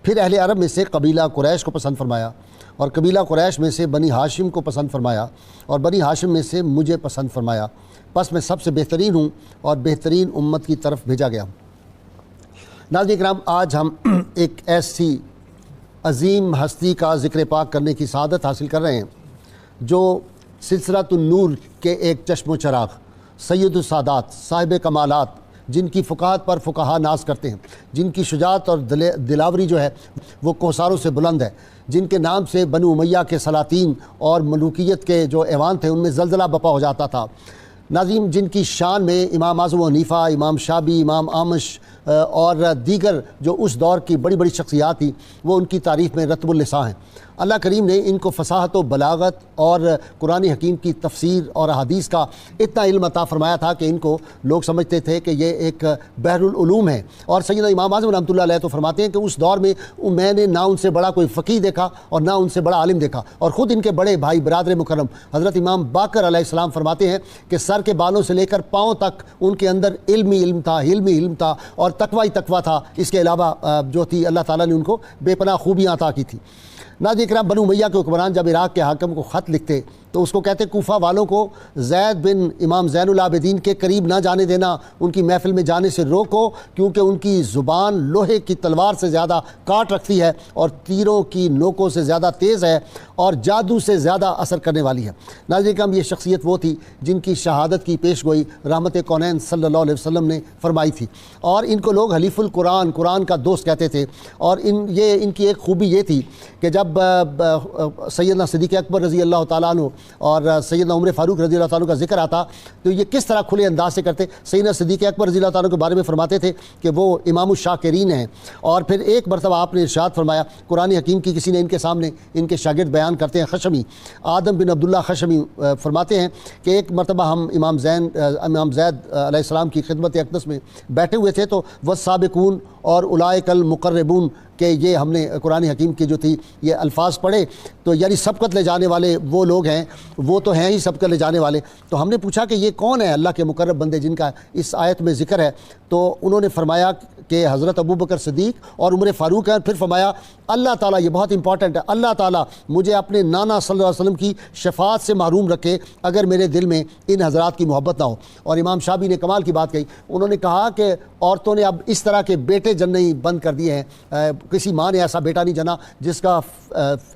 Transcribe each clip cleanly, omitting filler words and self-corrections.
پھر اہل عرب میں سے قبیلہ قریش کو پسند فرمایا، اور قبیلہ قریش میں سے بنی ہاشم کو پسند فرمایا، اور بنی ہاشم میں سے مجھے پسند فرمایا، پس میں سب سے بہترین ہوں اور بہترین امت کی طرف بھیجا گیا ہوں۔ ناظرین کرام، آج ہم ایک ایسی عظیم ہستی کا ذکر پاک کرنے کی سعادت حاصل کر رہے ہیں جو سلسلۃ النور کے ایک چشم و چراغ، سید السادات، صاحب کمالات، جن کی فقاہت پر فقہا ناز کرتے ہیں، جن کی شجاعت اور دلاوری جو ہے وہ کوثاروں سے بلند ہے، جن کے نام سے بنو امیہ کے سلاطین اور ملوکیت کے جو ایوان تھے ان میں زلزلہ بپا ہو جاتا تھا۔ ناظرین، جن کی شان میں امام اعظم حنیفہ، امام شابی، امام اعمش اور دیگر جو اس دور کی بڑی بڑی شخصیات تھیں وہ ان کی تعریف میں رتب اللساں ہیں۔ اللہ کریم نے ان کو فصاحت و بلاغت اور قرآن حکیم کی تفسیر اور احادیث کا اتنا علم عطا فرمایا تھا کہ ان کو لوگ سمجھتے تھے کہ یہ ایک بحر العلوم ہے۔ اور سیدنا امام اعظم رحمۃ اللہ علیہ تو فرماتے ہیں کہ اس دور میں میں نے نہ ان سے بڑا کوئی فقیہ دیکھا اور نہ ان سے بڑا عالم دیکھا، اور خود ان کے بڑے بھائی برادر مکرم حضرت امام باقر علیہ السلام فرماتے ہیں کہ سر کے بالوں سے لے کر پاؤں تک ان کے اندر علم ہی علم تھا، علم ہی علم تھا، اور تقوی ہی تقوی تھا۔ اس کے علاوہ جو تھی اللہ تعالیٰ نے ان کو بے پناہ خوبیاں عطا کی تھی۔ ناظرین کرام، بنو امیہ کے حکمران جب عراق کے حاکم کو خط لکھتے تو اس کو کہتے کوفہ والوں کو زید بن امام زین العابدین کے قریب نہ جانے دینا، ان کی محفل میں جانے سے روکو، کیونکہ ان کی زبان لوہے کی تلوار سے زیادہ کاٹ رکھتی ہے اور تیروں کی نوکوں سے زیادہ تیز ہے اور جادو سے زیادہ اثر کرنے والی ہے۔ ناظرین کرام، یہ شخصیت وہ تھی جن کی شہادت کی پیش گوئی رحمت کونین صلی اللہ علیہ وسلم نے فرمائی تھی، اور ان کو لوگ حلیف القرآن، قرآن کا دوست کہتے تھے۔ اور ان کی ایک خوبی یہ تھی کہ جب سیدنا صدیق اکبر رضی اللہ تعالیٰ عنہ اور سیدنا عمر فاروق رضی اللہ تعالیٰ عنہ کا ذکر آتا تو یہ کس طرح کھلے انداز سے کرتے۔ سیدنا صدیق اکبر رضی اللہ تعالیٰ عنہ کے بارے میں فرماتے تھے کہ وہ امام الشاکرین ہیں، اور پھر ایک مرتبہ آپ نے ارشاد فرمایا، قرآن حکیم کی کسی نے ان کے سامنے ان کے شاگرد بیان کرتے ہیں خشمی، آدم بن عبداللہ خشمی فرماتے ہیں کہ ایک مرتبہ ہم امام زید علیہ السلام کی خدمت اقدس میں بیٹھے ہوئے تھے تو والسابقون اور اولئک المقربون کہ یہ ہم نے قرآن حکیم کی جو تھی یہ الفاظ پڑھے تو یعنی سبقت لے جانے والے وہ لوگ ہیں، وہ تو ہیں ہی سبقت لے جانے والے۔ تو ہم نے پوچھا کہ یہ کون ہے اللہ کے مقرب بندے جن کا اس آیت میں ذکر ہے؟ تو انہوں نے فرمایا کہ حضرت ابوبکر صدیق اور عمر فاروق ہیں۔ پھر فرمایا اللہ تعالیٰ، یہ بہت امپورٹنٹ ہے، اللہ تعالیٰ مجھے اپنے نانا صلی اللہ علیہ وسلم کی شفاعت سے محروم رکھے اگر میرے دل میں ان حضرات کی محبت نہ ہو۔ اور امام شابی نے کمال کی بات کہی، انہوں نے کہا کہ عورتوں نے اب اس طرح کے بیٹے جننے ہی بند کر دیے ہیں، کسی ماں نے ایسا بیٹا نہیں جنا جس کا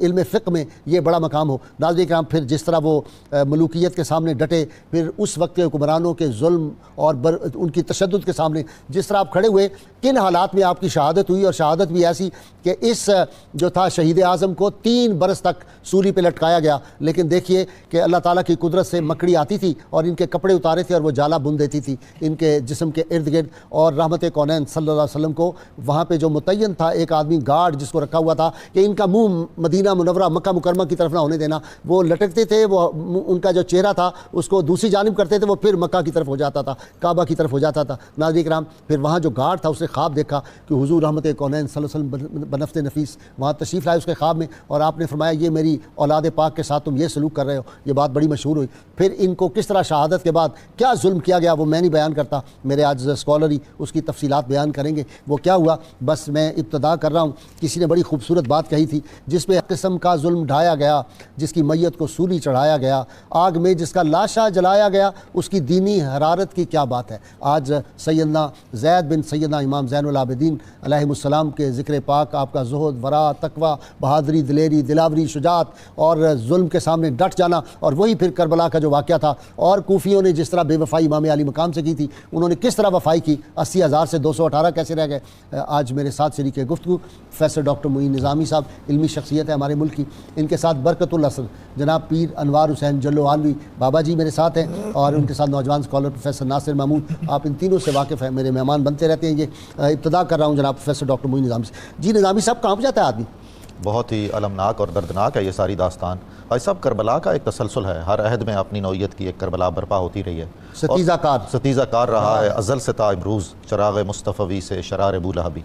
علم فقہ میں یہ بڑا مقام ہو۔ ناظرین کرام، پھر جس طرح وہ ملوکیت کے سامنے ڈٹے، پھر اس وقت کے حکمرانوں کے ظلم اور ان کی تشدد کے سامنے جس طرح آپ کھڑے ہوئے، کن حالات میں آپ کی شہادت ہوئی، اور شہادت بھی ایسی کہ اس جو تھا شہید اعظم کو 3 برس تک سولی پہ لٹکایا گیا، لیکن دیکھیے کہ اللہ تعالیٰ کی قدرت سے مکڑی آتی تھی اور ان کے کپڑے اتارے تھے اور وہ جالا بن دیتی تھی ان کے جسم کے ارد گرد۔ اور رحمت کونین صلی اللہ علیہ وسلم کو وہاں پہ جو متعین تھا ایک آدمی گارڈ جس کو رکھا ہوا تھا کہ ان کا منہ مدینہ منورہ مکہ مکرمہ کی طرف نہ ہونے دینا، وہ لٹکتے تھے، وہ ان کا جو چہرہ تھا اس کو دوسری جانب کرتے تھے، وہ پھر مکہ کی طرف ہو جاتا تھا، کعبہ کی طرف ہو جاتا تھا۔ ناظرین کرام، پھر وہاں جو گارڈ تھا اس نے خواب دیکھا کہ حضور رحمت کونین صلی اللہ علیہ وسلم بنفس نفیس وہاں تشریف لائے اس کے خواب میں، اور آپ نے فرمایا یہ میری اولاد پاک کے ساتھ تم یہ سلوک کر رہے ہو۔ یہ بات بڑی مشہور ہوئی۔ پھر ان کو کس طرح شہادت کے بعد کیا ظلم کیا گیا وہ میں نہیں بیان کرتا، میرے آج اسکالر ہی اس کی تفصیلات بیان کریں گے وہ کیا ہوا، بس میں ابتدا کر رہا ہوں۔ کسی نے بڑی خوبصورت بات کہی تھی، جس پہ قسم کا ظلم ڈھایا گیا، جس کی میت کو سولی چڑھایا گیا، آگ میں جس کا لاشا جلایا گیا، اس کی دینی حرارت کی کیا بات ہے۔ آج سیدنا زید بن سیدنا امام زین العابدین علیہ السلام کے ذکر پاک، آپ کا زہد، ورع، تقوی، بہادری، دلیری، دلاوری، شجاعت اور ظلم کے سامنے ڈٹ جانا، اور وہی پھر کربلا کا جو واقعہ تھا، اور کوفیوں نے جس طرح بے وفائی امام علی مقام سے کی تھی، انہوں نے کس طرح وفائی کی، 80,000 سے 218 کیسے رہ گئے۔ آج میرے ساتھ شریک گفتگو پروفیسر ڈاکٹر معین نظامی صاحب، علمی شخصیت ہے ہمارے ملک کی، ان کے ساتھ برکت الاسر جناب پیر انوار حسین جلو عالوی بابا جی میرے ساتھ ہیں، اور ان کے ساتھ نوجوان اسکالر پروفیسر ناصر محمود، آپ ان تینوں سے واقف ہیں، میرے مہمان بنتے رہتے ہیں۔ یہ ابتدا کر رہا ہوں جناب پروفیسر ڈاکٹر معین نظامی سے۔ جی نظامی صاحب، کہاں پہ جاتا ہے آدمی؟ بہت ہی المناک اور دردناک ہے یہ ساری داستان۔ بھائی صاحب، کربلا کا ایک تسلسل ہے، ہر عہد میں اپنی نوعیت کی ایک کربلا برپا ہوتی رہی ہے، ستیزہ کار رہا ہے، ازل سے تا امروز، چراغ مصطفی سے شرار ابو لہبی۔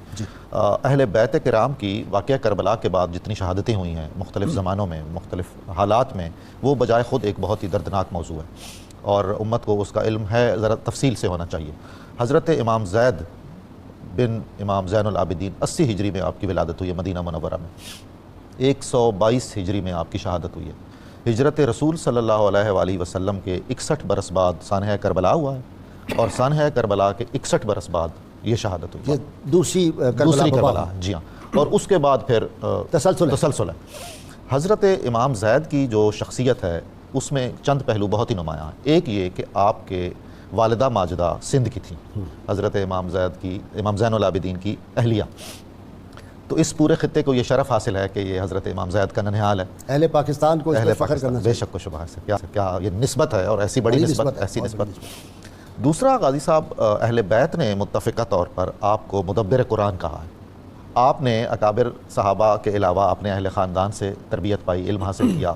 اہل بیت کرام کی واقعہ کربلا کے بعد جتنی شہادتیں ہوئی ہیں مختلف زمانوں میں، مختلف حالات میں، وہ بجائے خود ایک بہت ہی دردناک موضوع ہے، اور امت کو اس کا علم ہے، ذرا تفصیل سے ہونا چاہیے۔ حضرت امام زید بن امام زین العابدین 80 ہجری میں آپ کی ولادت ہوئی ہے مدینہ منورہ میں، 122 ہجری میں آپ کی شہادت ہوئی ہے۔ ہجرت رسول صلی اللہ علیہ وآلہ وسلم کے 61 برس بعد سانحہ کربلا ہوا ہے، اور سانحہ کربلا کے 61 برس بعد یہ شہادت ہوئی ہے، دوسری کربلا، جی ہاں، اور اس کے بعد پھر تسلسل ہے۔ حضرت امام زید کی جو شخصیت ہے اس میں چند پہلو بہت ہی نمایاں ہیں۔ ایک یہ کہ آپ کے والدہ ماجدہ سندھ کی تھیں، حضرت امام زید کی، امام زین العابدین کی اہلیہ، تو اس پورے خطے کو یہ شرف حاصل ہے کہ یہ حضرت امام زید کا ننھیال ہے۔ اہل پاکستان کو اس پر فخر کرنا بے شک و شبہ سے، کیا یہ نسبت ہے، اور ایسی بڑی نسبت، ایسی نسبت۔ دوسرا، غازی صاحب، اہل بیت نے متفقہ طور پر آپ کو مدبر قرآن کہا ہے۔ آپ نے اکابر صحابہ کے علاوہ اپنے اہل خاندان سے تربیت پائی، علم حاصل کیا،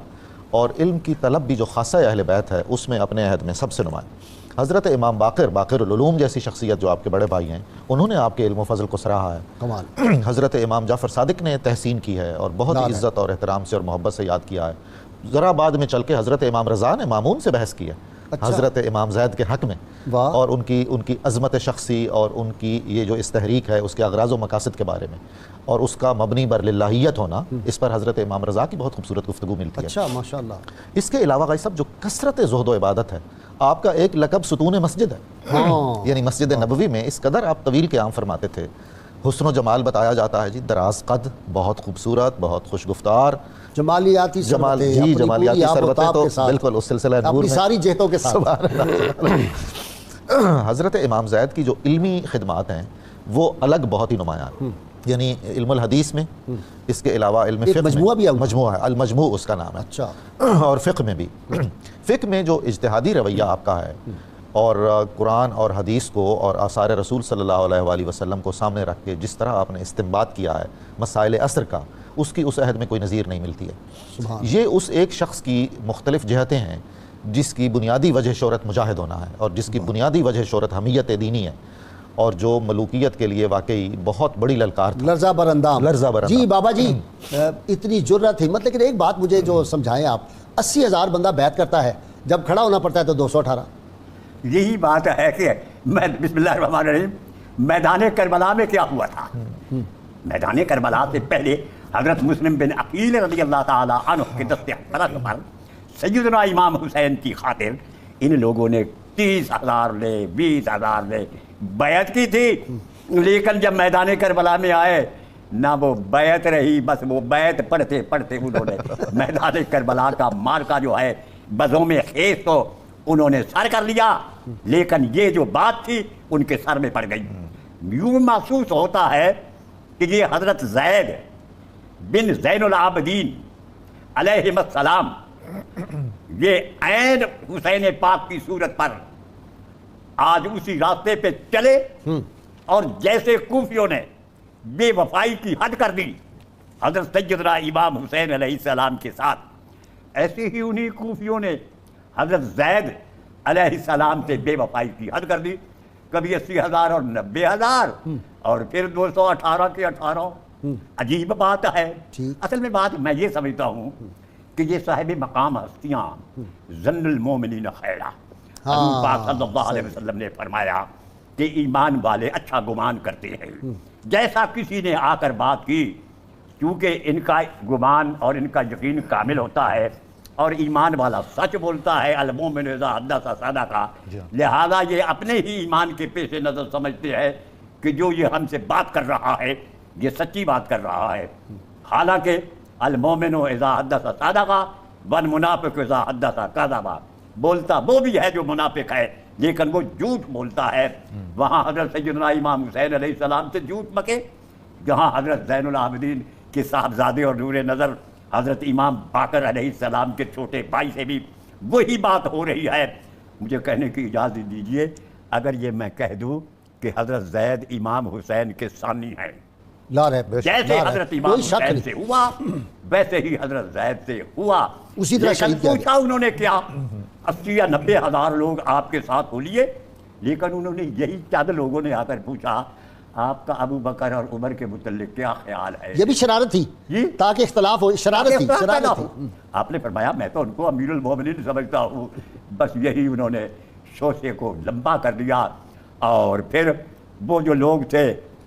اور علم کی طلب بھی جو خاصہ اہل بیت ہے اس میں اپنے عہد میں سب سے نمایاں۔ حضرت امام باقر العلوم جیسی شخصیت جو آپ کے بڑے بھائی ہیں، انہوں نے آپ کے علم و فضل کو سراہا ہے۔ کمال۔ حضرت امام جعفر صادق نے تحسین کی ہے اور بہت عزت اور احترام سے اور محبت سے یاد کیا ہے۔ ذرا بعد میں چل کے حضرت امام رضا نے مامون سے بحث کی ہے حضرت امام زید کے حق میں، اور ان کی عظمت شخصی اور ان کی یہ جو اس تحریک ہے اس کے اغراض و مقاصد کے بارے میں، اور اس کا مبنی بر للہیت ہونا، اس پر حضرت امام رضا کی بہت خوبصورت گفتگو ملتی ہے۔ اچھا، ماشاءاللہ۔ اس کے علاوہ غازی صاحب جو کثرت زہد و عبادت ہے، آپ کا ایک لقب ستون مسجد ہے، یعنی مسجد نبوی میں اس قدر آپ طویل قیام فرماتے تھے۔ حسن و جمال بتایا جاتا ہے جی، دراز قد، بہت خوبصورت، بہت خوش گفتار، جمالیاتی جمالیاتی ثروتیں تو بالکل اس سلسلہ نور میں ساری جہتوں کے ساتھ۔ حضرت امام زید کی جو علمی خدمات ہیں وہ الگ بہت ہی نمایاں ہیں، یعنی علم الحدیث میں، اس کے علاوہ علم فقہ میں مجموعہ ہے، المجموع اس کا نام ہے، اچھا، اور فقہ میں بھی، فقہ میں جو اجتہادی رویہ آپ کا ہے، اور قرآن اور حدیث کو اور آثار رسول صلی اللہ علیہ وآلہ وسلم کو سامنے رکھ کے جس طرح آپ نے استنباط کیا ہے مسائل عصر کا، اس کی اس عہد میں کوئی نظیر نہیں ملتی ہے۔ یہ اس ایک شخص کی مختلف جہتیں ہیں جس کی بنیادی وجہ شہرت مجاہد ہونا ہے، اور جس کی بنیادی وجہ شہرت حمیت دینی ہے، اور جو ملوکیت کے لیے واقعی بہت بڑی للکار تھا، لرزہ براندام۔ جی بابا جی، اتنی جرت ہمت، لیکن ایک بات مجھے جو سمجھائیں آپ، 80,000 بندہ بیعت کرتا ہے، جب کھڑا ہونا پڑتا ہے تو 218۔ یہی بات ہے کہ میں بسم اللہ الرحمن الرحیم، میدان کربلا میں کیا ہوا تھا؟ میدان کربلا سے پہلے حضرت مسلم بن عقیل رضی اللہ تعالیٰ عنہ کے دست اقدس پر سیدنا امام حسین کی خاطر ان لوگوں نے 30,000 لے، 20,000 لے بیعت کی تھی، لیکن جب میدان کربلا میں آئے نہ وہ بیعت رہی، بس وہ بیعت پڑھتے پڑھتے انہوں نے میدان کربلا کا مارکا جو ہے بزوں میں خیز تو انہوں نے سر کر لیا، لیکن یہ جو بات تھی ان کے سر میں پڑ گئی۔ یوں محسوس ہوتا ہے کہ یہ حضرت زید بن زین العابدین علیہ السلام یہ عین حسین پاک کی صورت پر آج اسی راستے پہ چلے، اور جیسے کوفیوں نے بے وفائی کی حد کر دی حضرت سیدنا امام حسین علیہ السلام کے ساتھ، ایسے ہی انہی کوفیوں نے حضرت زید علیہ السلام سے بے وفائی کی حد کر دی، کبھی 80,000 اور 90,000 اور پھر 218 کے 18۔ عجیب بات ہے۔ اصل میں بات میں یہ سمجھتا ہوں کہ یہ صاحب مقام ہستیاں ظن المومنین خیرا، حضور پاک صلی اللہ علیہ وسلم نے فرمایا کہ ایمان والے اچھا گمان کرتے ہیں۔ جیسا کسی نے آ کر بات کی، کیونکہ ان کا گمان اور ان کا یقین کامل ہوتا ہے اور ایمان والا سچ بولتا ہے، المومن اذا حدث صدق، لہذا یہ اپنے ہی ایمان کے پیش نظر سمجھتے ہیں کہ جو یہ ہم سے بات کر رہا ہے یہ سچی بات کر رہا ہے، حالانکہ المومن اذا حدث صدق والمنافق اذا حدث کذب، بولتا وہ بھی ہے جو منافق ہے لیکن وہ جھوٹ بولتا ہے۔ وہاں حضرت سیدنا امام حسین علیہ السلام سے جھوٹ مکے، جہاں حضرت زین العابدین کے صاحبزادے اور نور نظر حضرت امام باقر علیہ السلام کے چھوٹے بھائی سے بھی وہی بات ہو رہی ہے۔ مجھے کہنے کی اجازت دیجیے، اگر یہ میں کہہ دوں کہ حضرت زید امام حسین کے ثانی ہیں، جیسے حضرت امام حسین سے ہوا ویسے ہی حضرط زید سے ہوا، اسی طرح شہید کیا پوچھا انہوں نے کیا 80 یا 90,000 لوگ آپ کے ساتھ ہو لیے، لیکن انہوں نے یہی چند لوگوں نے آ کر پوچھا آپ کا ابو بکر اور عمر کے متعلق کیا خیال ہے؟ یہ بھی شرارت تھی تاکہ اختلاف ہو، شرارت تھی۔ آپ نے فرمایا میں تو ان کو امیر المومنین سمجھتا ہوں، بس یہی انہوں نے شوشے کو لمبا کر دیا، اور پھر وہ جو لوگ تھے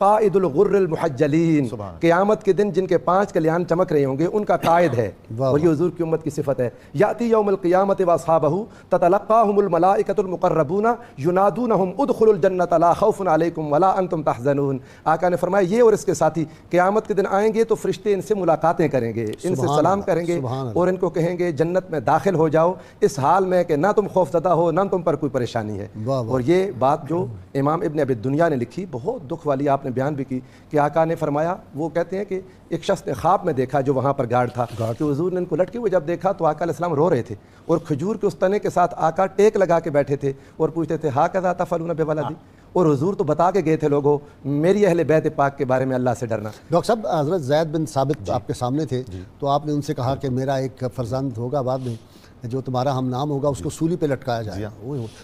قائد الغر المحجلین، قیامت کے دن جن کے 5 کلیان چمک رہے ہوں گے ان کا قائد ہے، اور یہ حضور کی امت کی صفت ہے۔ یاتی یوم القیامت واصحابہ تتلقاہم الملائکۃ المقربون ینادونہم ادخلوا الجنۃ لا خوف علیکم ولا انتم تحزنون۔ آقا نے فرمایا یہ اور اس کے ساتھی قیامت کے دن آئیں گے تو فرشتے ان سے ملاقاتیں کریں گے، ان سے سلام کریں گے اور ان کو کہیں گے جنت میں داخل ہو جاؤ اس حال میں کہ نہ تم خوف زدہ ہو نہ تم پر کوئی پریشانی ہے۔ اور یہ بات جو امام ابن ابی الدنیا نے لکھی بہت دکھ والی، آپ نے بیان بھی کی کہ آقا نے فرمایا، وہ کہتے ہیں کہ ایک شخص نے خواب میں دیکھا جو وہاں پر گارڈ تھا کہ حضور نے ان کو لٹکے ہوئے جب دیکھا تو آقا علیہ السلام رو رہے تھے اور کھجور کے اس تنے کے ساتھ آقا ٹیک لگا کے بیٹھے تھے اور پوچھتے تھے ہاکذا تفعلون بولدی، اور حضور تو بتا کے گئے تھے لوگوں میری اہل بیت پاک کے بارے میں اللہ سے ڈرنا۔ ڈاکٹر صاحب، حضرت زید بن ثابت آپ کے سامنے تھے تو آپ نے ان سے کہا کہ میرا ایک فرزند ہوگا بعد میں جو تمہارا ہم نام ہوگا اس کو سولی پہ لٹکایا جائے گا۔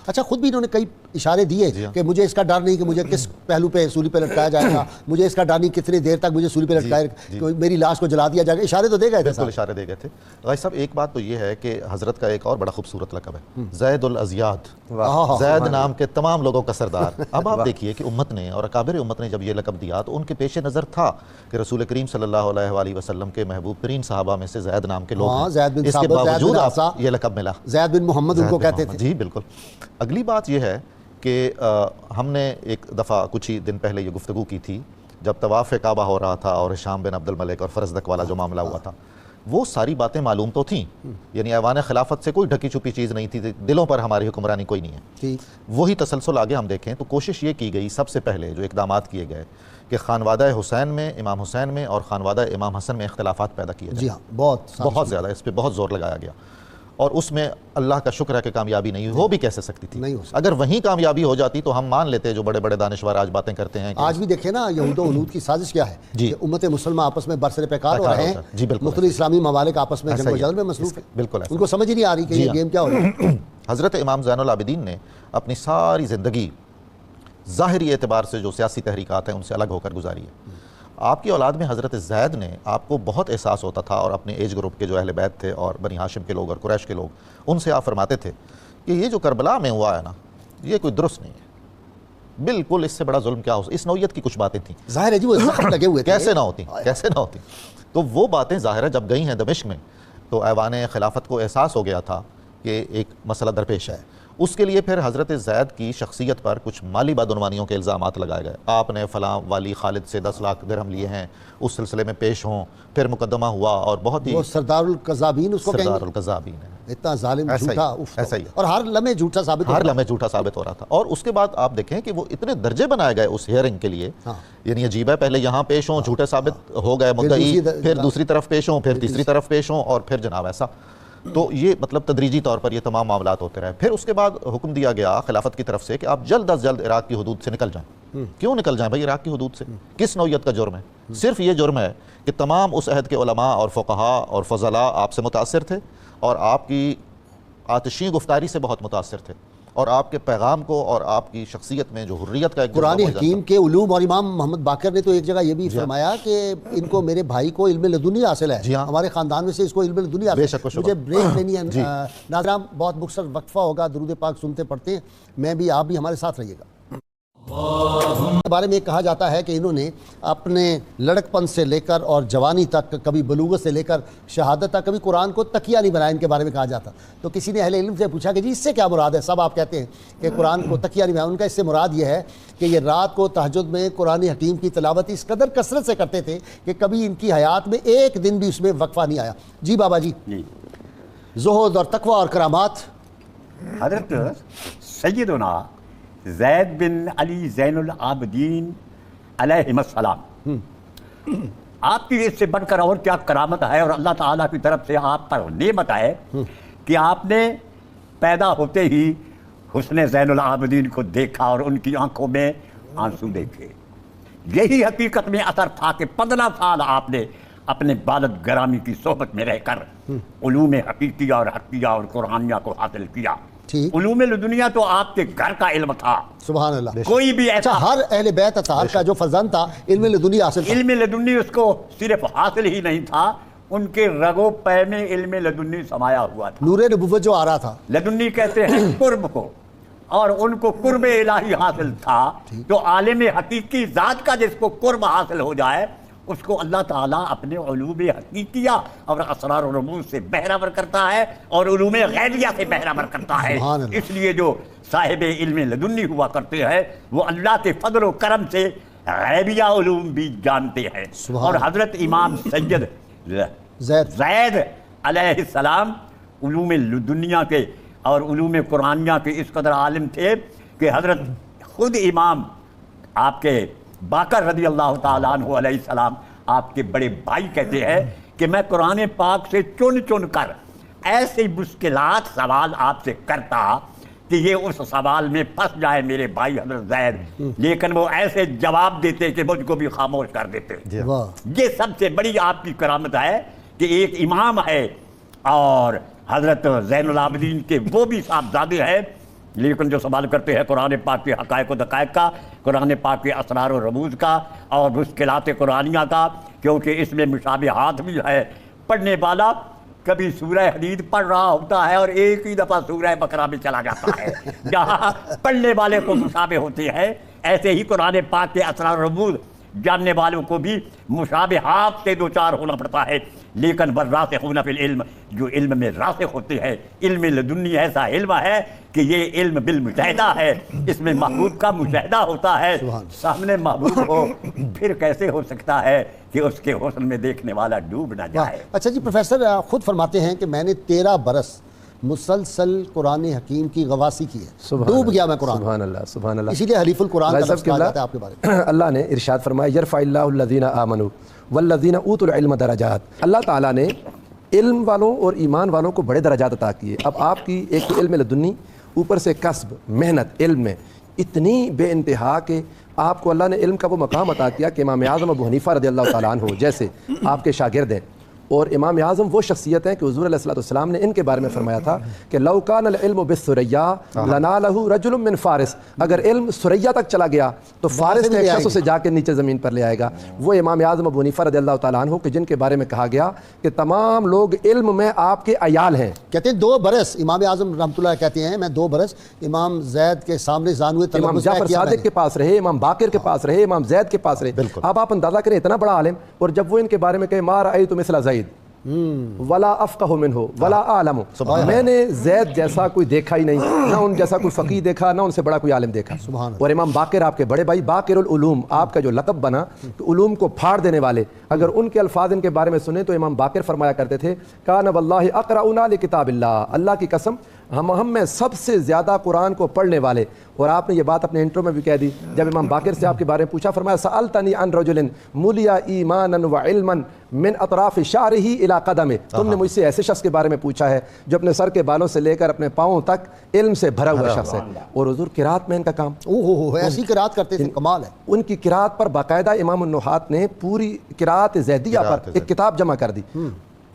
اچھا، خود بھی انہوں نے کئی اشارے دیے کہ مجھے اس کا ڈر نہیں کہ مجھے کس پہلو پہ سولی پہ لٹکایا جائے گا، مجھے اس کا ڈر نہیں کتنی دیر تک مجھے سولی پہ لٹکائے میری لاش کو جلا دیا جائے گا، اشارے تو دے گئے تھے۔ بالکل اشارے دے گئے تھے۔ غازی صاحب ایک بات تو یہ ہے کہ حضرت کا ایک اور بڑا خوبصورت لقب ہے زید الازیاد، زید نام کے تمام لوگوں کا سردار۔ اب آپ دیکھیے کہ امت نے اور اکابر امت نے جب یہ لقب دیا تو ان کے پیش نظر تھا کہ رسول کریم صلی اللہ علیہ وآلہ وسلم کے محبوب ترین صحابہ میں سے زید نام کے لوگ ہیں، اس کے باوجود آپ یہ لقب ملا زید بن محمد ان کو کہتے تھے۔ جی بالکل۔ اگلی بات یہ ہے کہ ہم نے ایک دفعہ کچھ ہی دن پہلے یہ گفتگو کی تھی جب طواف کعبہ ہو رہا تھا اور ہشام بن عبد الملک اور فرزدق والا جو معاملہ ہوا تھا، وہ ساری باتیں معلوم تو تھیں، یعنی ایوان خلافت سے کوئی ڈھکی چھپی چیز نہیں تھی، دلوں پر ہماری حکمرانی کوئی نہیں ہے۔ وہی تسلسل آگے ہم دیکھیں تو کوشش یہ کی گئی سب سے پہلے جو اقدامات کیے گئے کہ خانوادہ حسین میں، امام حسین میں اور خانوادہ امام حسن میں اختلافات پیدا کیے جی جائیں۔ ہاں، بہت زیادہ اس پہ بہت زور لگایا گیا، اور اس میں اللہ کا شکر ہے کہ کامیابی نہیں ہوئی، ہو بھی کیسے سکتی تھی؟ اگر وہیں کامیابی ہو جاتی تو ہم مان لیتے جو بڑے بڑے دانشور آج باتیں کرتے ہیں۔ آج بھی دیکھیں نا یہود و ہنود کی سازش کیا ہے کہ امت مسلمہ آپس میں برسر پیکار ہو رہے ہیں، مختلف اسلامی ممالک آپس میں جنگ و جدل میں مصروف ہیں، بالکل ان کو سمجھ ہی نہیں آ رہی کہ یہ گیم کیا ہو رہا ہے۔ حضرت امام زین العابدین نے اپنی ساری زندگی ظاہری اعتبار سے جو سیاسی تحریکات ہیں ان سے الگ ہو کر گزاری ہے۔ آپ کی اولاد میں حضرت زید نے، آپ کو بہت احساس ہوتا تھا اور اپنے ایج گروپ کے جو اہل بیت تھے اور بنی ہاشم کے لوگ اور قریش کے لوگ، ان سے آپ فرماتے تھے کہ یہ جو کربلا میں ہوا ہے نا یہ کوئی درست نہیں ہے، بالکل اس سے بڑا ظلم کیا ہو، اس نوعیت کی کچھ باتیں تھیں۔ ظاہر ہے جی وہ زخم لگے ہوئے تھے، کیسے نہ ہوتی۔ تو وہ باتیں ظاہر ہے جب گئی ہیں دمشق میں تو ایوان خلافت کو احساس ہو گیا تھا کہ ایک مسئلہ درپیش ہے۔ اس کے لیے پھر حضرت زید کی شخصیت پر کچھ مالی بدعنوانیوں کے الزامات لگائے گئے، آپ نے فلاں والی خالد سے 10 لاکھ درہم لیے ہیں، اس سلسلے میں پیش ہوں، پھر مقدمہ ہوا اور بہت ہی وہ سردار القذابین اس کو کہیں گے، سردار القذابین ہے، اتنا ظالم جھوٹا، ایسا ہی اور ہر لمحے جھوٹا ثابت ہو رہا تھا۔ اور اس کے بعد آپ دیکھیں کہ وہ اتنے درجے بنائے گئے اس ہیئرنگ کے لیے، یعنی عجیب ہے، پہلے یہاں پیش ہوں، جھوٹے ثابت ہو گئے مدعی، پھر دوسری طرف پیش ہوں، پھر تیسری طرف پیش ہوں، اور پھر جناب ایسا۔ تو یہ مطلب تدریجی طور پر یہ تمام معاملات ہوتے رہے۔ پھر اس کے بعد حکم دیا گیا خلافت کی طرف سے کہ آپ جلد از جلد عراق کی حدود سے نکل جائیں۔ کیوں نکل جائیں بھائی عراق کی حدود سے؟ کس نوعیت کا جرم ہے؟ صرف یہ جرم ہے کہ تمام اس عہد کے علماء اور فقہاء اور فضلاء آپ سے متاثر تھے اور آپ کی آتشین گفتاری سے بہت متاثر تھے، اور آپ کے پیغام کو اور آپ کی شخصیت میں جو حریت کا ایک قرآن حکیم کے علوم، اور امام محمد باقر نے تو ایک جگہ یہ بھی فرمایا کہ ان کو میرے بھائی کو علم لدنی حاصل ہے، ہمارے خاندان میں سے اس کو علم لدنی حاصل ہے۔ مجھے بریک لینی ہے ناظرین، بہت مختصر وقفہ ہوگا، درود پاک سنتے پڑھتے ہیں، میں بھی آپ بھی ہمارے ساتھ رہیے گا۔ بارے میں کہا جاتا ہے کہ انہوں نے اپنے لڑک پن سے لے کر اور جوانی تک، کبھی بلوغت سے لے کر شہادت تک، کبھی قرآن کو تکیہ نہیں بنایا، ان کے بارے میں کہا جاتا۔ تو کسی نے اہل علم سے پوچھا کہ جی اس سے کیا مراد ہے؟ سب آپ کہتے ہیں کہ قرآن کو تکیہ نہیں بنایا، ان کا اس سے مراد یہ ہے کہ یہ رات کو تہجد میں قرآن حکیم کی تلاوت اس قدر کثرت سے کرتے تھے کہ کبھی ان کی حیات میں ایک دن بھی اس میں وقفہ نہیں آیا۔ جی بابا جی، زہد اور تقوی اور کرامات۔ حضرت سیدنا زید بن علی زین العابدین علیہ السلام، آپ کی اس سے بڑھ کر اور کیا کرامت ہے، اور اللہ تعالیٰ کی طرف سے آپ پر نعمت ہے کہ آپ نے پیدا ہوتے ہی حسن زین العابدین کو دیکھا اور ان کی آنکھوں میں آنسو دیکھے۔ یہی حقیقت میں اثر تھا کہ 15 سال آپ نے اپنے والد گرامی کی صحبت میں رہ کر علوم حقیقیہ اور حقیقیہ اور قرآنیہ کو حاصل کیا۔ علوم لدنیا تو آپ کے گھر کا علم تھا، سبحان اللہ۔ کوئی بھی ایسا ہر اہل بیت اطہار کا جو فرزند تھا علم لدنی حاصل تھا۔ علم لدنی اس کو صرف حاصل ہی نہیں تھا، ان کے رگو پے میں علم لدنی سمایا ہوا تھا۔ نور نبوت جو آ رہا تھا، لدنی کہتے ہیں قرب کو، اور ان کو قرب الہی حاصل تھا، تو عالم حقیقی ذات کا جس کو قرب حاصل ہو جائے اس کو اللہ تعالیٰ اپنے علوم حقیقیہ اور اسرار و رموز سے بہرہ ور کرتا ہے اور علوم غیبیہ سے بہرہ ور کرتا ہے۔ اس لیے جو صاحب علم لدنی ہوا کرتے ہیں وہ اللہ کے فضل و کرم سے غیبیہ علوم بھی جانتے ہیں۔ اور حضرت امام سید زید علیہ السلام علوم لدنیہ کے اور علوم قرآنیہ کے اس قدر عالم تھے کہ حضرت خود امام آپ کے باقر رضی اللہ تعالیٰ عنہ علیہ السلام آپ کے بڑے بھائی کہتے ہیں کہ میں قرآن پاک سے چن چن کر ایسے مشکلات سوال آپ سے کرتا کہ یہ اس سوال میں پھنس جائے میرے بھائی حضرت زید، لیکن وہ ایسے جواب دیتے کہ مجھ کو بھی خاموش کر دیتے۔ یہ سب سے بڑی آپ کی کرامت ہے کہ ایک امام ہے اور حضرت زین العابدین کے وہ بھی صاحبزادے ہیں، لیکن جو سوال کرتے ہیں قرآن پاک کے حقائق و دقائق کا، قرآن پاک کے اسرار و رموز کا اور مشکلات قرآنیہ کا، کیونکہ اس میں مشابہات بھی ہے۔ پڑھنے والا کبھی سورہ حدید پڑھ رہا ہوتا ہے اور ایک ہی دفعہ سورہ بقرہ میں چلا جاتا ہے، جہاں پڑھنے والے کو مشابہ ہوتے ہیں، ایسے ہی قرآن پاک کے اسرار و رموز جاننے والوں کو بھی مشابہات سے دوچار ہونا پڑتا ہے۔ لیکن والراسخون فی العلم، جو علم میں راسخ ہوتے ہیں، علم لدنی ایسا علم ہے کہ یہ علم بالمشاہدہ ہے، اس میں محبوب کا مشاہدہ ہوتا ہے، سامنے محبوب ہو پھر کیسے ہو سکتا ہے کہ اس کے حسن میں دیکھنے والا ڈوب نہ جائے۔ اچھا جی پروفیسر خود فرماتے ہیں کہ میں نے 13 برس مسلسل قرآن حکیم کی غواصی کی ہے، ڈوب گیا میں قرآن۔ سبحان اللہ سبحان اللہ۔ اسی لیے حلیف القرآن کا لفظ کہا جاتا ہے آپ کے بارے میں۔ اللہ نے ارشاد فرمایا یرفع اللہ الذین آمنوا والذین اوتوا العلم درجات، اللہ تعالیٰ نے علم والوں اور ایمان والوں کو بڑے درجات عطا کیے۔ اب آپ کی ایک تو علم لدنی، اوپر سے کسب محنت علم میں اتنی بے انتہا کہ آپ کو اللہ نے علم کا وہ مقام عطا کیا کہ امام اعظم ابو حنیفہ رضی اللہ تعالیٰ عنہ جیسے آپ کے شاگرد ہیں، اور امام اعظم وہ شخصیت ہیں کہ حضور علیہ السلام نے ان کے بارے میں فرمایا تھا کہ لو کان العلم بالثریا لنالہ رجل من فارس، اگر علم ثریا تک چلا گیا تو فارس کے ایک شخص سے جا کے نیچے زمین پر لے آئے گا۔ وہ امام اعظم ابو حنیفہ رضی اللہ تعالیٰ عنہ کہ جن کے بارے میں کہا گیا کہ تمام لوگ علم میں آپ کے عیال ہیں۔ کہتے ہیں 2 برس امام اعظم رحمۃ اللہ کہتے ہیں میں 2 برس امام زید کے سامنے زانوے امام تلمذ جعفر صادق کے پاس رہے، امام باقر کے پاس رہے، امام زید کے پاس رہے۔ اب آپ اندازہ کریں اتنا بڑا عالم، اور جب وہ ان کے بارے میں کہے ما رأیت مثل زید ولا افقہ منہ ولا اعلم، میں نے زید جیسا کوئی دیکھا ہی نہیں، نہ ان جیسا کوئی فقیہ دیکھا، نہ ان سے بڑا کوئی عالم دیکھا۔ اور امام باقر آپ کے بڑے بھائی باقر العلوم، آپ کا جو لقب بنا کہ علوم کو پھاڑ دینے والے، اگر ان کے الفاظ ان کے بارے میں سنیں تو امام باقر فرمایا کرتے تھے کان واللہ اقرؤنا لکتاب اللہ، اللہ کی قسم ہم میں سب سے زیادہ قرآن کو پڑھنے والے۔ اور آپ نے یہ بات اپنے انٹرو میں بھی کہہ دی جب امام باقر سے آپ کے بارے میں پوچھا، فرمایا سألتنی عن رجل ملیا ایمانا وعلما من اطراف شعرہ الی قدمہ، تم نے مجھ سے ایسے شخص کے بارے میں پوچھا ہے جو اپنے سر کے بالوں سے لے کر اپنے پاؤں تک علم سے بھرا ہوا شخص ہے۔ اور حضور قرات میں ان کا کام، ایسی قرات کرتے تھے، کمال ہے۔ ان کی قرات پر باقاعدہ امام النحات نے پوری قرات زیدیہ پر ایک کتاب جمع کر دی۔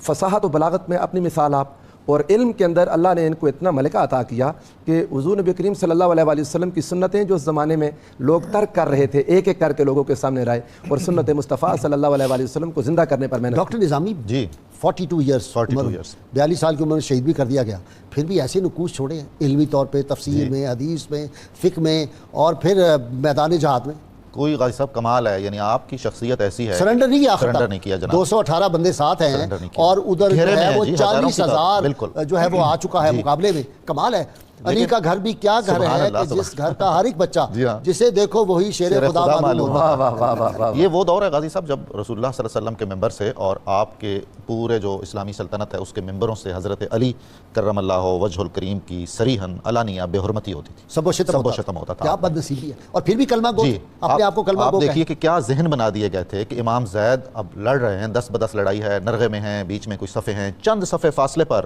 فصاحت و بلاغت میں اپنی مثال آپ، اور علم کے اندر اللہ نے ان کو اتنا ملکہ عطا کیا کہ حضور نبی کریم صلی اللہ علیہ وآلہ وسلم کی سنتیں جو اس زمانے میں لوگ ترک کر رہے تھے، ایک ایک کر کے لوگوں کے سامنے رائے، اور سنت مصطفیٰ صلی اللہ علیہ وآلہ وسلم کو زندہ کرنے پر محنت۔ ڈاکٹر نظامی جی 42 ایئرس 42 سال کی عمر میں شہید بھی کر دیا گیا، پھر بھی ایسے نکوش چھوڑے ہیں علمی طور پہ، تفسیر میں، حدیث میں، فقہ میں، اور پھر میدان جہاد میں۔ کوئی غازی صاحب کمال ہے، یعنی آپ کی شخصیت ایسی ہے، سرنڈر نہیں کیا، سرنڈر نہیں کیا جناب، 218 بندے ساتھ ہیں اور ادھر جو ہے وہ 40,000 جو ہے وہ آ چکا ہے مقابلے میں۔ کمال ہے۔ علی کا گھر بھی کیا گھر ہے کہ جس گھر کا ہر ایک بچہ جسے دیکھو وہی شیر خدا معلوم ہوتا ہے۔ یہ وہ دور ہے غازی صاحب جب رسول اللہ صلی اللہ علیہ وسلم کے ممبر سے اور آپ کے پورے جو اسلامی سلطنت ہے اس کے ممبروں سے حضرت علی کرم اللہ وجہ الکریم کی صریحاً علانیہ بے حرمتی ہوتی تھی، سب و شتم ہوتا تھا۔ کیا بد نصیبی ہے، اور پھر بھی کلمہ گو اپنے آپ کو کلمہ گو۔ آپ دیکھیے کہ کیا ذہن بنا دیے گئے تھے کہ امام زید اب لڑ رہے ہیں، 10 بدس لڑائی ہے، نرغے میں ہیں، بیچ میں کچھ صفحے ہیں، چند صفحے فاصلے پر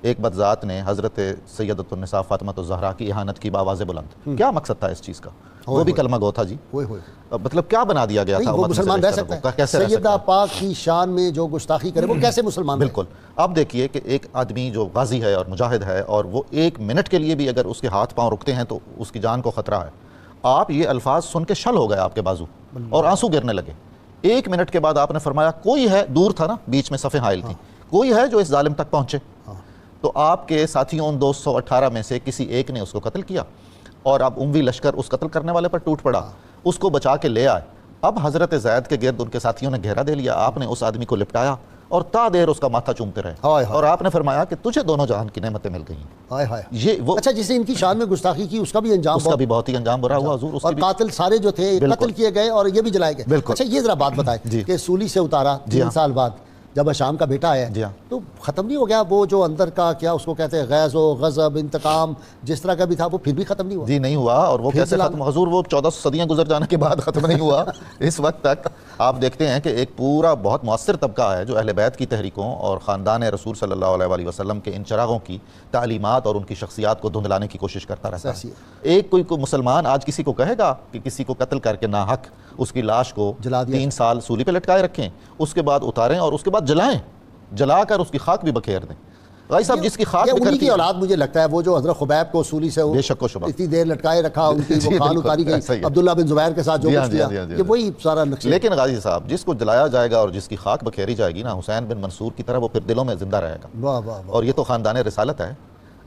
ایک بدذات نے حضرت سیدۃ النساء فاطمہ الزہرا کی اہانت کی بآواز بلند۔ کیا مقصد تھا اس چیز کا؟ وہ بھی کلمہ گو تھا جی، مطلب کیا بنا دیا گیا تھا؟ وہ مسلمان رہ سکتا ہے؟ سیدہ پاک کی شان میں جو گستاخی کرے وہ کیسے مسلمان؟ بالکل۔ اب دیکھیے کہ ایک آدمی جو غازی ہے اور مجاہد ہے، اور وہ 1 منٹ کے لیے بھی اگر اس کے ہاتھ پاؤں رکتے ہیں تو اس کی جان کو خطرہ ہے۔ آپ یہ الفاظ سن کے شل ہو گئے آپ کے بازو اور آنسو گرنے لگے۔ 1 منٹ کے بعد آپ نے فرمایا کوئی ہے، دور تھا نا، بیچ میں صفیں حائل تھیں، کوئی ہے جو اس ظالم تک پہنچے؟ تو آپ کے ساتھیوں 218 میں سے کسی ایک نے اس کو قتل کیا۔ اور اب اموی لشکر اس قتل کرنے والے پر ٹوٹ پڑا، اس کو بچا کے لے آئے۔ اب حضرت زید کے گرد ان کے ساتھیوں نے گھیرا دے لیا، آپ نے اس آدمی کو لپٹایا اور تا دیر اس کا ماتھا چومتے رہے، اور آپ نے فرمایا کہ تجھے دونوں جہان کی نعمتیں مل گئی ہیں۔ یہ وہ اچھا، جسے ان کی شان میں گستاخی کی اس کا بھی انجام بہت ہی انجام برا ہوا حضور، اور قاتل سارے جو تھے قتل کیے گئے اور یہ بھی جلائے گئے۔ اچھا یہ ذرا بات بتائیں کہ سولی سے اتارا 3 سال بعد جب شام کا بیٹا آیا تو ختم نہیں ہو گیا وہ جو اندر کا کیا اس کو کہتے ہیں غیظ و غضب، انتقام، جس طرح کا بھی تھا وہ پھر بھی ختم نہیں ہوا؟ جی نہیں ہوا، اور وہ کیسے ختم حضور؟ وہ 1400 صدیاں گزر جانے کے بعد ختم نہیں ہوا۔ اس وقت تک آپ دیکھتے ہیں کہ ایک پورا بہت مؤثر طبقہ ہے جو اہل بیت کی تحریکوں اور خاندان رسول صلی اللہ علیہ وآلہ وسلم کے ان چراغوں کی تعلیمات اور ان کی شخصیات کو دھندلانے کی کوشش کرتا رہتا ہے۔ ایک کوئی مسلمان آج کسی کو کہے گا کہ کسی کو قتل کر کے ناحق اس کی لاش کو 3 سال سولی پہ لٹکائے رکھیں، اس کے بعد اتاریں اور اس کے بعد جلائیں، جلا کر اس کی خاک بھی بکھیر دیں۔ بھائی صاحب جس کی خاک انہی کی اولاد مجھے لگتا ہے وہ جو حضرت خبیب کو سولی سے بے شک و شبہ اتنی دیر لٹکائے رکھا، ان کی وہ خان اتاری گئی، عبداللہ بن زبیر کے ساتھ جو کچھ کیا، یہ وہی سارا نقشہ۔ لیکن غازی صاحب جس کو جلایا جائے گا اور جس کی خاک بکھیری جائے گی نا، حسین بن منصور کی طرح وہ پھر دلوں میں زندہ رہے گا۔ اور یہ تو خاندان رسالت ہے،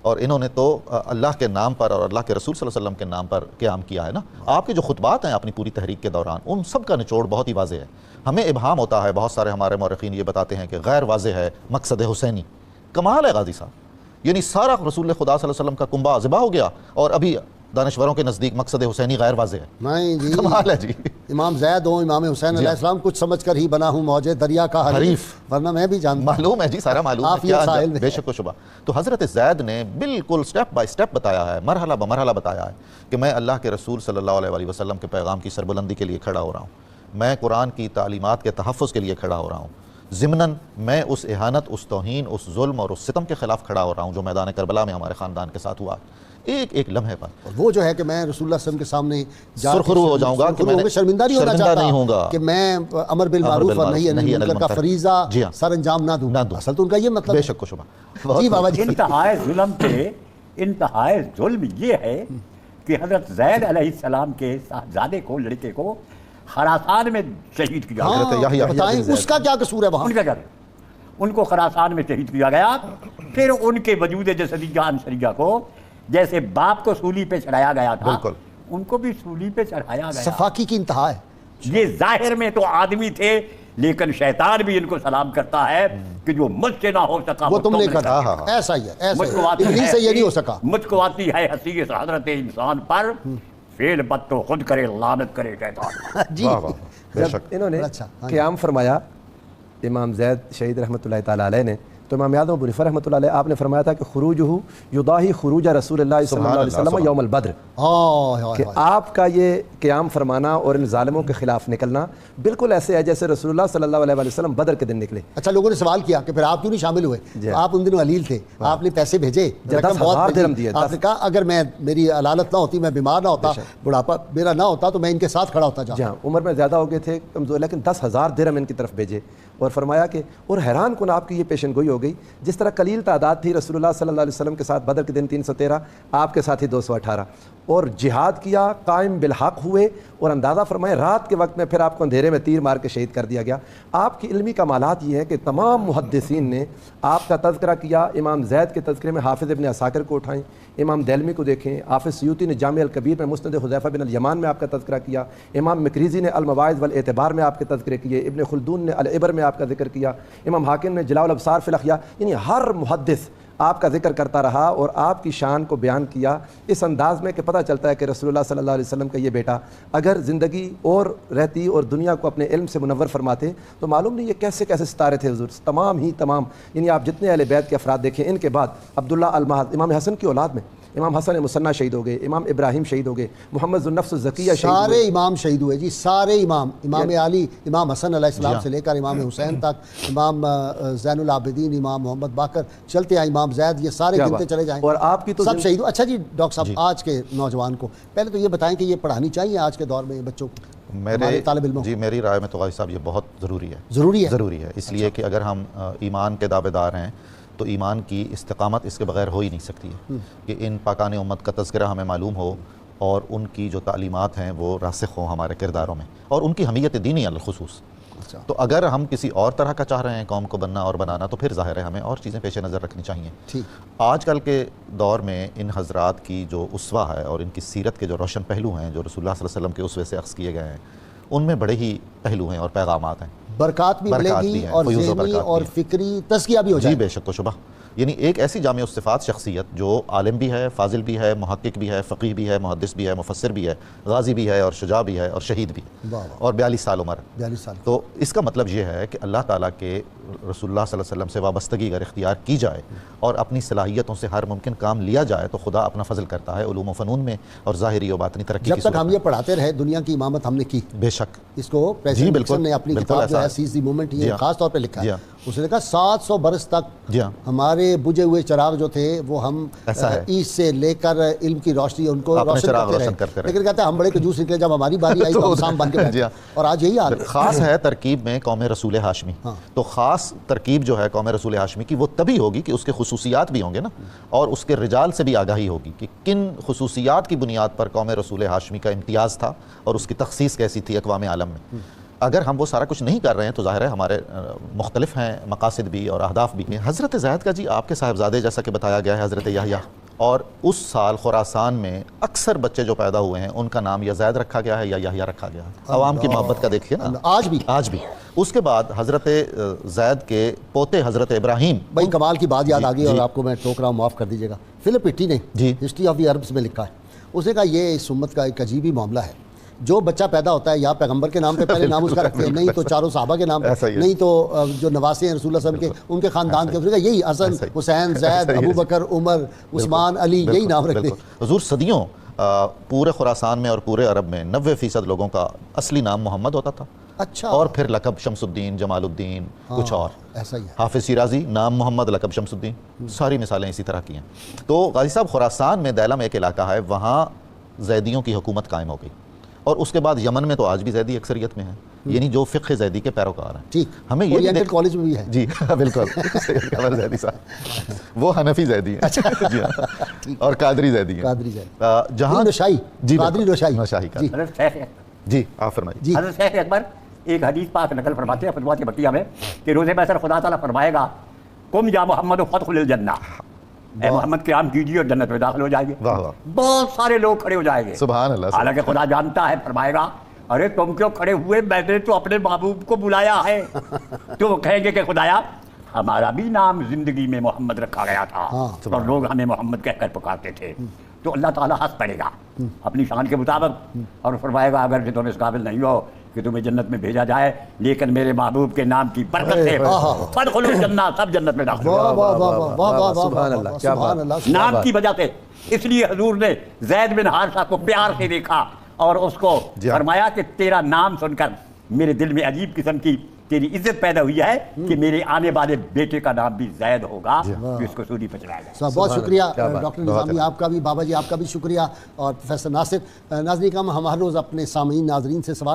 اور انہوں نے تو اللہ کے نام پر اور اللہ کے رسول صلی اللہ علیہ وسلم کے نام پر قیام کیا ہے نا۔ آپ کے جو خطبات ہیں اپنی پوری تحریک کے دوران، ان سب کا نچوڑ بہت ہی واضح ہے۔ ہمیں ابہام ہوتا ہے، بہت سارے ہمارے مورخین یہ بتاتے ہیں کہ غیر واضح ہے مقصد حسینی۔ کمال ہے غازی صاحب، یعنی سارا رسول خدا صلی اللہ علیہ وسلم کا کنبہ ذبح ہو گیا اور ابھی دانشوروں کے نزدیک مقصد حسینی غیر واضح ہے۔ نہیں جی، کمال ہے جی۔ امام زید ہوں، امام حسین علیہ السلام، کچھ سمجھ کر ہی بنا ہوں موجے دریا کا حریف، ورنہ میں بھی جانتا ہوں۔ معلوم ہے جی، سارا معلوم ہے، بے شک و شبہ۔ تو حضرت زید نے بالکل سٹیپ بائی سٹیپ بتایا ہے، مرحلہ بمرحلہ بتایا ہے کہ میں اللہ کے رسول صلی اللہ علیہ وآلہ وسلم کے پیغام کی سربلندی کے لیے کھڑا ہو رہا ہوں، میں قرآن کی تعلیمات کے تحفظ کے لیے کھڑا ہو رہا ہوں، ضمناً میں اس اہانت، اس توہین، اس ظلم اور اس ستم کے خلاف کھڑا ہو رہا ہوں جو میدان کربلا میں ہمارے خاندان کے ساتھ ہوا، ایک ایک لمحے پر۔ وہ جو ہے کہ میں رسول اللہ صلی اللہ علیہ وسلم کے سامنے سرخرو ہو جاؤں گا کہ میں شرمندہ نہیں ہوگا کہ میں امر بالمعروف اور نہی عن المنکر کا فریضہ سر انجام نہ دوں، اصل تو ان کا یہ مطلب بے شک و شبہ۔ جی بابا جی، انتہائی ظلم پہ انتہائی ظلم یہ ہے کہ حضرت زید علیہ السلام کے صاحبزادے کو، لڑکے کو خراسان میں شہید کیا گیا۔ بتائیں اس کا کیا قصور ہے وہاں؟ ان کا کیا؟ ان کو خراسان میں شہید کیا گیا۔ پھر ان کے وجود جسدیہ انصریہ کو جیسے باپ کو سولی پہ چڑھایا گیا تھا، ان کو بھی سولی پہ چڑھایا گیا۔ صفاقی کی انتہا ہے۔ یہ ظاہر میں تو آدمی تھے، لیکن شیطان بھی ان کو سلام کرتا ہے کہ جو مجھ سے نہ ہو سکا وہ تم نے کرا۔ ایسا ہی ہے، ابلیس سے یہ نہیں ہو سکا۔ مجھ کو آتی ہے ہنسی اس حضرت انسان پر، فعل بد تو خود کرے، لعنت کرے شیطان۔ جی انہوں نے قیام فرمایا امام زید شہید رحمۃ اللہ تعالی علیہ نے، تو امام اعظم ابو حنیفہ رحمۃ اللہ علیہ آپ نے فرمایا تھا کہ خروجہ یضاہی خروج رسول اللہ صلی اللہ علیہ وسلم یوم البدر، کہ آپ کا یہ قیام فرمانا اور ان ظالموں کے خلاف نکلنا بالکل ایسے ہے جیسے رسول اللہ صلی اللہ علیہ وسلم بدر کے دن نکلے۔ اچھا، لوگوں نے سوال کیا کہ پھر آپ کیوں نہیں شامل ہوئے؟ آپ ان دنوں علیل تھے، آپ نے پیسے بھیجے، 10,000 درہم دیے۔ آپ نے کہا اگر میری علالت نہ ہوتی، میں بیمار نہ ہوتا، بڑھاپا میرا نہ ہوتا تو میں ان کے ساتھ کھڑا ہوتا۔ جہاں عمر میں زیادہ ہو گئے تھے، کمزور، لیکن 10,000 درہم ان کی طرف بھیجے، اور فرمایا کہ اور حیران کن آپ کی یہ پیشن گوئی ہو گئی، جس طرح قلیل تعداد تھی رسول اللہ صلی اللہ علیہ وسلم کے ساتھ بدر کے دن 313، آپ کے ساتھ ہی 218، اور جہاد کیا، قائم بالحق ہوئے، اور اندازہ فرمائے رات کے وقت میں پھر آپ کو اندھیرے میں تیر مار کے شہید کر دیا گیا۔ آپ کی علمی کمالات یہ ہیں کہ تمام محدثین نے آپ کا تذکرہ کیا۔ امام زید کے تذکرے میں حافظ ابن عساکر کو اٹھائیں، امام دہلمی کو دیکھیں، حافظ سیوطی نے جامع الکبیر میں مسند حذیفہ بن الیمان میں آپ کا تذکرہ کیا، امام مکریزی نے المواعظ والاعتبار میں آپ کے تذکرے کیے، ابن خلدون نے العبر میں آپ کا ذکر کیا، امام حاکم نے جلاء الابصار فی الاحیاء، یعنی ہر محدث آپ کا ذکر کرتا رہا اور آپ کی شان کو بیان کیا اس انداز میں کہ پتہ چلتا ہے کہ رسول اللہ صلی اللہ علیہ وسلم کا یہ بیٹا اگر زندگی اور رہتی اور دنیا کو اپنے علم سے منور فرماتے تو معلوم نہیں یہ کیسے کیسے ستارے تھے حضور، تمام یعنی آپ جتنے اہل بیت کے افراد دیکھیں، ان کے بعد عبداللہ المہد امام حسن کی اولاد میں امام حسن مصنع شہید ہو گئے، امام ابراہیم شہید ہو گئے، محمد ذو النفس الزکیہ شہید ہوئے، سارے امام شہید ہوئے جی، سارے امام علی، امام حسن علیہ السلام سے لے کر امام حسین تک، امام زین العابدین، امام محمد باقر، چلتے ہیں امام زید، یہ سارے گنتے چلے جائیں اور آپ کی تو سب شہید ہو۔ اچھا جی ڈاکٹر صاحب، آج کے نوجوان کو پہلے تو یہ بتائیں کہ یہ پڑھانی چاہیے آج کے دور میں بچوں کو، ہمارے طالب علموں؟ جی میری رائے میں تو غازی صاحب یہ بہت ضروری ہے، اس لیے کہ اگر ہم ایمان کے دعوے دار ہیں تو ایمان کی استقامت اس کے بغیر ہو ہی نہیں سکتی ہے کہ ان پاکان امت کا تذکرہ ہمیں معلوم ہو اور ان کی جو تعلیمات ہیں وہ راسخ ہوں ہمارے کرداروں میں، اور ان کی حمیت دینی علی الخصوص، تو اگر ہم کسی اور طرح کا چاہ رہے ہیں قوم کو بننا اور بنانا تو پھر ظاہر ہے ہمیں اور چیزیں پیش نظر رکھنی چاہیے. آج کل کے دور میں ان حضرات کی جو اسوہ ہے اور ان کی سیرت کے جو روشن پہلو ہیں جو رسول اللہ صلی اللہ علیہ وسلم کے اسوے سے اخذ کیے گئے ہیں ان میں بڑے ہی پہلو ہیں اور پیغامات ہیں. برکات بھی ملے گی اور ذہنی اور فکری تزکیہ بھی ہو جائے. جی بے شک و شبہ. یعنی ایک ایسی جامع الصفات شخصیت جو عالم بھی ہے، فاضل بھی ہے، محقق بھی ہے، فقیہ بھی ہے، محدث بھی ہے، مفسر بھی ہے، غازی بھی ہے اور شجاع بھی ہے اور شہید بھی ہے اور 42 سال عمر. 42 سال. تو اس کا مطلب یہ ہے کہ اللہ تعالیٰ کے رسول اللہ صلی اللہ علیہ وسلم سے وابستگی اگر اختیار کی جائے اور اپنی صلاحیتوں سے ہر ممکن کام لیا جائے تو خدا اپنا فضل کرتا ہے علوم و فنون میں اور ظاہری و باطنی ترقی کی. جب تک ہم یہ پڑھاتے رہے دنیا کی امامت ہم نے کی. بے شک. اس کو پریزیڈنٹ نکسن نے اپنی کتاب جو ہے سیز دی مومنٹ یہ خاص طور پہ لکھا ہے. اس نے کہا 700 برس تک ہمارے بجھے ہوئے چراغ جو تھے وہ ہم ایسٹ سے لے کر علم کی روشنی ان کو روشن کرتے رہے. لیکن کہتے ہیں ہم بڑے کنجوس نکلے جب ہماری باری آئی تو ہم سام بن کے بیٹھے. اور آج یہی حال ہے. خاص ہے ترکیب میں قوم رسول ہاشمی. تو خاص ترکیب جو ہے قوم رسول ہاشمی کی وہ تبھی ہوگی کہ اس کے خصوصیات بھی ہوں گے نا اور اس کے رجال سے بھی آگاہی ہوگی کہ کن خصوصیات کی بنیاد پر قوم رسول ہاشمی کا امتیاز تھا اور اس کی تخصیص کیسی تھی اقوام عالم میں. اگر ہم وہ سارا کچھ نہیں کر رہے ہیں تو ظاہر ہے ہمارے مختلف ہیں مقاصد بھی اور اہداف بھی. حضرت زید کا جی آپ کے صاحبزادے جیسا کہ بتایا گیا ہے حضرت یحییٰ اور اس سال خراسان میں اکثر بچے جو پیدا ہوئے ہیں ان کا نام یا زید رکھا گیا ہے یا یحییٰ رکھا گیا ہے. عوام کی محبت کا دیکھیے نا آج بھی. اس کے بعد حضرت زید کے پوتے حضرت ابراہیم. بھائی کمال کی بات یاد آ گئی اور آپ کو میں ٹوک رہا ہوں معاف کر دیجیے گا. فلپ ہٹی نے ہسٹری آف دی عربس میں لکھا ہے. اس نے کہا یہ اس امت کا ایک عجیب ہی معاملہ ہے. جو بچہ پیدا ہوتا ہے یا پیغمبر کے نام پہ پہلے نام اس کا رکھتے ہیں نہیں تو چاروں صحابہ کے نام پہ نہیں تو جو نواسے ہیں رسول اللہ صلی اللہ علیہ وسلم کے ان کے خاندان کے. یہی حسن حسین زید ابو بکر عمر عثمان علی یہی نام رکھتے ہیں. حضور صدیوں پورے خراسان میں اور پورے عرب میں 90% لوگوں کا اصلی نام محمد ہوتا تھا. اچھا. اور پھر لقب شمس الدین جمال الدین کچھ اور ایسا ہی ہے. حافظ شیرازی نام محمد لقب شمس الدین. ساری مثالیں اسی طرح کی ہیں. تو غازی صاحب خراسان میں دیلہ میں ایک علاقہ ہے وہاں زیدیوں کی حکومت قائم ہو گئی اور اس کے بعد یمن میں تو آج بھی زیدی اکثریت میں ہیں یعنی جو فقہ زیدی کے پیروکار ہیں. ٹھیک. ہمیں یہ کالج میں بھی ہے. جی بالکل سید قمر زیدی صاحب وہ حنفی زیدی ہیں جی اور قادری زیدی ہیں. قادری زیدی جہاں نشائی جی قادری نشائی کا جی آپ فرمائیے. حضرت شیخ اکبر ایک حدیث پاک نقل فرماتے ہیں فتویٰ بقیہ میں کہ روز محشر خدا تعالیٰ فرمائے گا کم یا محمد فادخل الجنہ. اے محمد قیام کیجیے اور جنت میں داخل ہو جائیں گے. بہت سارے لوگ کھڑے ہو جائیں گے سبحان اللہ. حالانکہ خدا جانتا ہے فرمائے گا ارے تم کیوں کھڑے ہوئے میں نے تو اپنے محبوب کو بلایا ہے. تو وہ کہیں گے کہ خدایا ہمارا بھی نام زندگی میں محمد رکھا گیا تھا اور لوگ ہمیں محمد کہہ کر پکارتے تھے. تو اللہ تعالیٰ ہنس پڑے گا اپنی شان کے مطابق اور فرمائے گا اگر تم اس قابل نہیں ہو کہ تمہیں جنت میں بھیجا جائے لیکن میرے محبوب کے نام کی برکت سے فادخلوا الجنہ سب جنت میں داخل نام کی وجہ سے. اس لیے حضور نے زید بن حارثہ کو پیار سے دیکھا اور اس کو فرمایا کہ تیرا نام سن کر میرے دل میں عجیب قسم کی تیری عزت پیدا ہوئی ہے کہ میرے آنے والے بیٹے کا نام بھی زید ہوگا جس کو سودی پہ چلایا جائے. بہت شکریہ ڈاکٹر نظامی آپ کا بھی بابا جی آپ کا بھی شکریہ اور پروفیسر ناصر. ناظرین ہم ہر روز اپنے سامعین ناظرین سے سوال